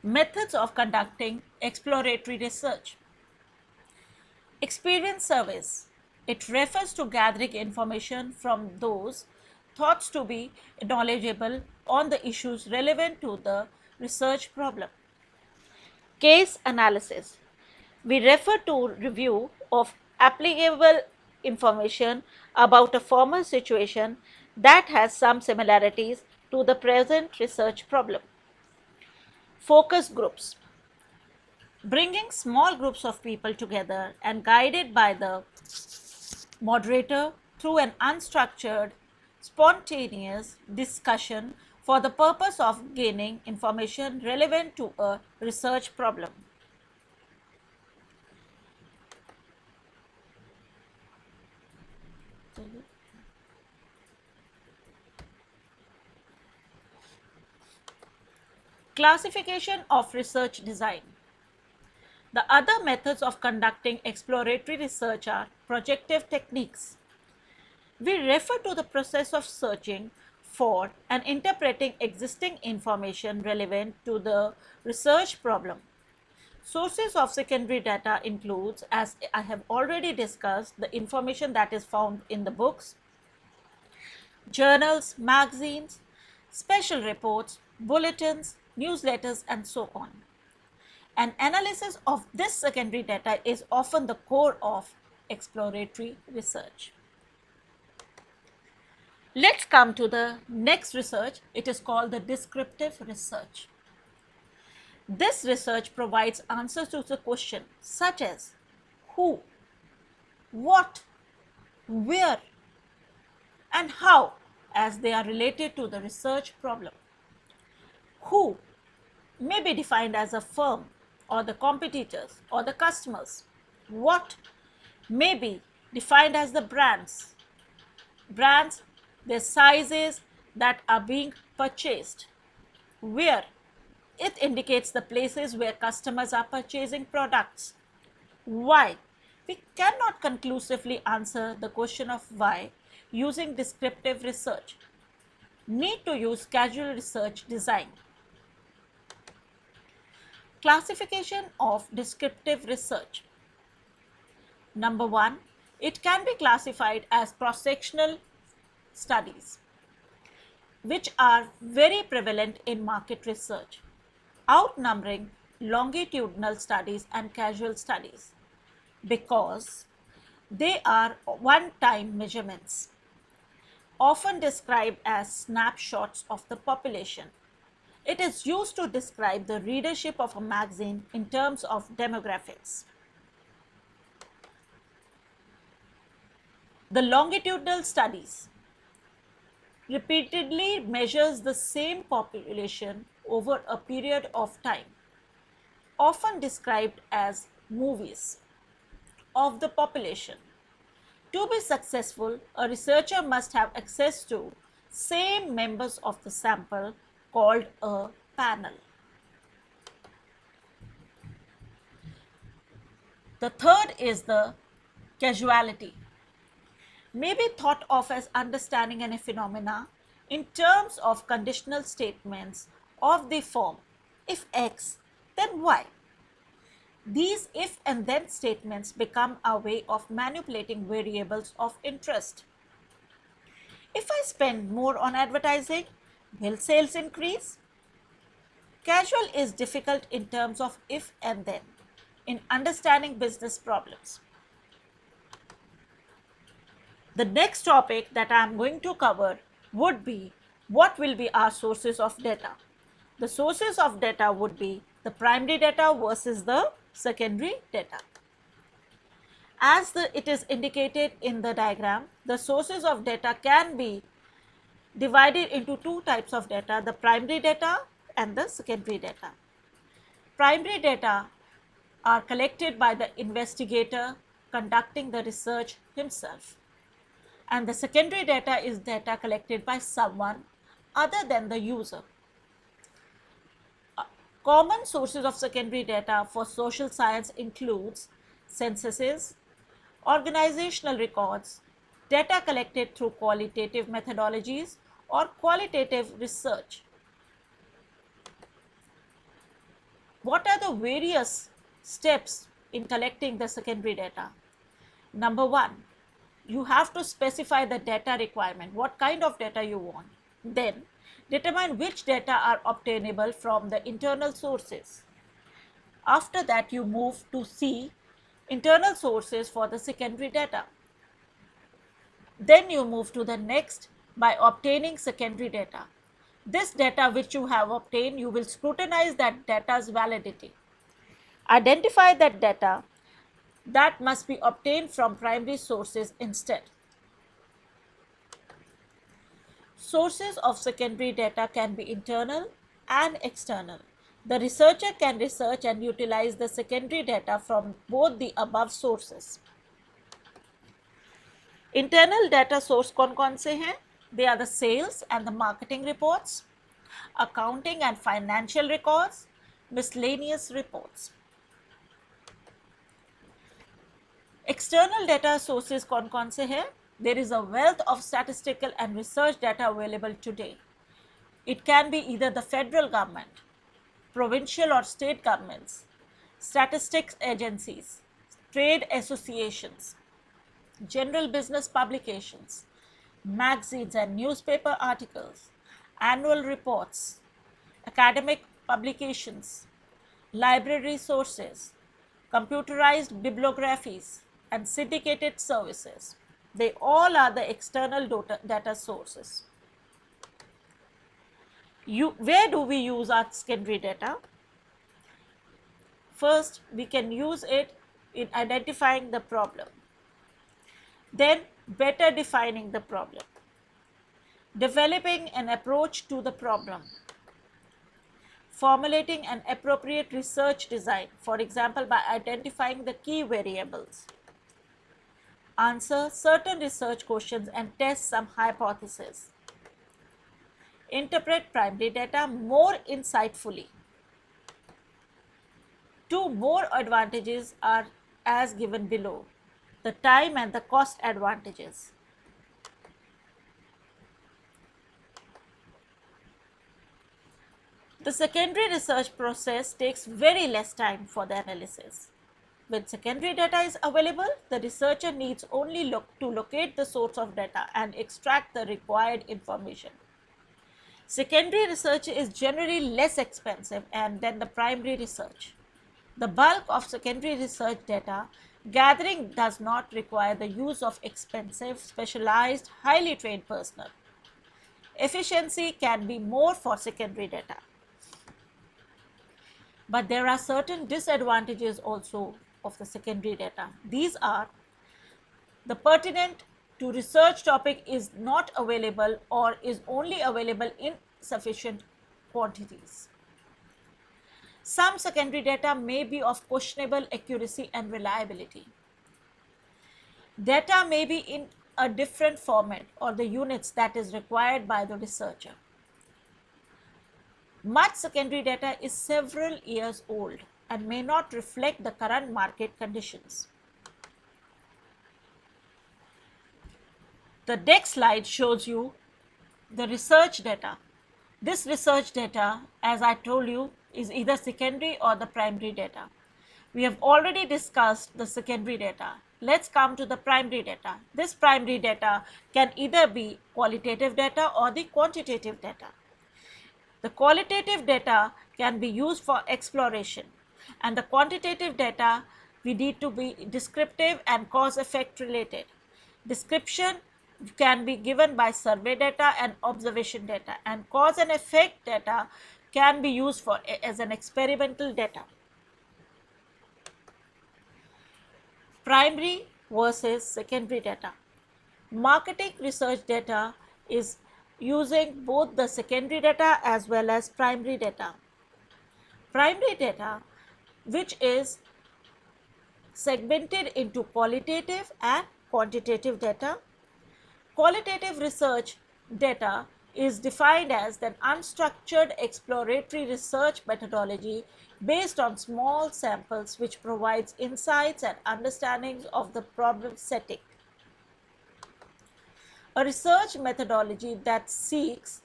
Methods of conducting exploratory research. Experience surveys. It refers to gathering information from those thought to be knowledgeable on the issues relevant to the research problem. Case analysis. We refer to review of applicable information about a former situation that has some similarities to the present research problem. Focus groups. Bringing small groups of people together and guided by the moderator through an unstructured, spontaneous discussion for the purpose of gaining information relevant to a research problem. Classification of research design. The other methods of conducting exploratory research are projective techniques. We refer to the process of searching for and interpreting existing information relevant to the research problem. Sources of secondary data includes, as I have already discussed, the information that is found in the books, journals, magazines, special reports, bulletins, newsletters, and so on. An analysis of this secondary data is often the core of exploratory research. Let's come to the next research. It is called the descriptive research. This research provides answers to the question such as who, what, where, and how, as they are related to the research problem. Who may be defined as a firm or the competitors or the customers. What may be defined as the brands, their sizes that are being purchased. Where, it indicates the places where customers are purchasing products. Why, we cannot conclusively answer the question of why using descriptive research. Need to use causal research design. Classification of descriptive research. Number one, it can be classified as cross-sectional studies, which are very prevalent in market research, outnumbering longitudinal studies and causal studies because they are one-time measurements, often described as snapshots of the population. It is used to describe the readership of a magazine in terms of demographics. The longitudinal studies repeatedly measures the same population over a period of time, often described as movies of the population. To be successful, a researcher must have access to same members of the sample called a panel. The third is the causality. May be thought of as understanding a phenomena in terms of conditional statements of the form if X, then Y. These if and then statements become a way of manipulating variables of interest. If I spend more on advertising, will sales increase? Causal is difficult in terms of if and then in understanding business problems. The next topic that I am going to cover would be what will be our sources of data. The sources of data would be the primary data versus the secondary data. As it is indicated in the diagram, the sources of data can be divided into two types of data, the primary data and the secondary data. Primary data are collected by the investigator conducting the research himself, and the secondary data is data collected by someone other than the user. Common sources of secondary data for social science includes censuses, organizational records, data collected through qualitative methodologies or qualitative research. What are the various steps in collecting the secondary data? Number one, you have to specify the data requirement, what kind of data you want. Then determine which data are obtainable from the internal sources. After that, you move to see internal sources for the secondary data. Then you move to the next by obtaining secondary data. This data which you have obtained, you will scrutinize that data's validity. Identify that data that must be obtained from primary sources instead. Sources of secondary data can be internal and external. The researcher can research and utilize the secondary data from both the above sources. Internal data source कौन से हैं? They are the sales and the marketing reports, accounting and financial records, miscellaneous reports. External data sources कौन से हैं? There is a wealth of statistical and research data available today. It can be either the federal government, provincial or state governments, statistics agencies, trade associations, general business publications, magazines and newspaper articles, annual reports, academic publications, library sources, computerized bibliographies, and syndicated services. They all are the external data sources. Where do we use our secondary data? First, we can use it in identifying the problem. Then, better defining the problem. Developing an approach to the problem. Formulating an appropriate research design, for example, by identifying the key variables. Answer certain research questions and test some hypotheses. Interpret primary data more insightfully. Two more advantages are as given below: the time and the cost advantages. The secondary research process takes very less time for the analysis. When secondary data is available, the researcher needs only to locate the source of data and extract the required information. Secondary research is generally less expensive than the primary research. The bulk of secondary research data gathering does not require the use of expensive, specialized, highly trained personnel. Efficiency can be more for secondary data. But there are certain disadvantages also of the secondary data. These are: the pertinent to research topic is not available or is only available in sufficient quantities. Some secondary data may be of questionable accuracy and reliability. Data may be in a different format or the units that is required by the researcher. Much secondary data is several years old and may not reflect the current market conditions. The next slide shows you the research data. This research data, as I told you, is either secondary or the primary data. We have already discussed the secondary data. Let's come to the primary data. This primary data can either be qualitative data or the quantitative data. The qualitative data can be used for exploration, and the quantitative data we need to be descriptive and cause-effect related. Description can be given by survey data and observation data, and cause and effect data can be used as an experimental data. Primary versus secondary data. Marketing research data is using both the secondary data as well as primary data. Primary data, which is segmented into qualitative and quantitative data. Qualitative research data is defined as an unstructured exploratory research methodology based on small samples which provides insights and understandings of the problem setting. A research methodology that seeks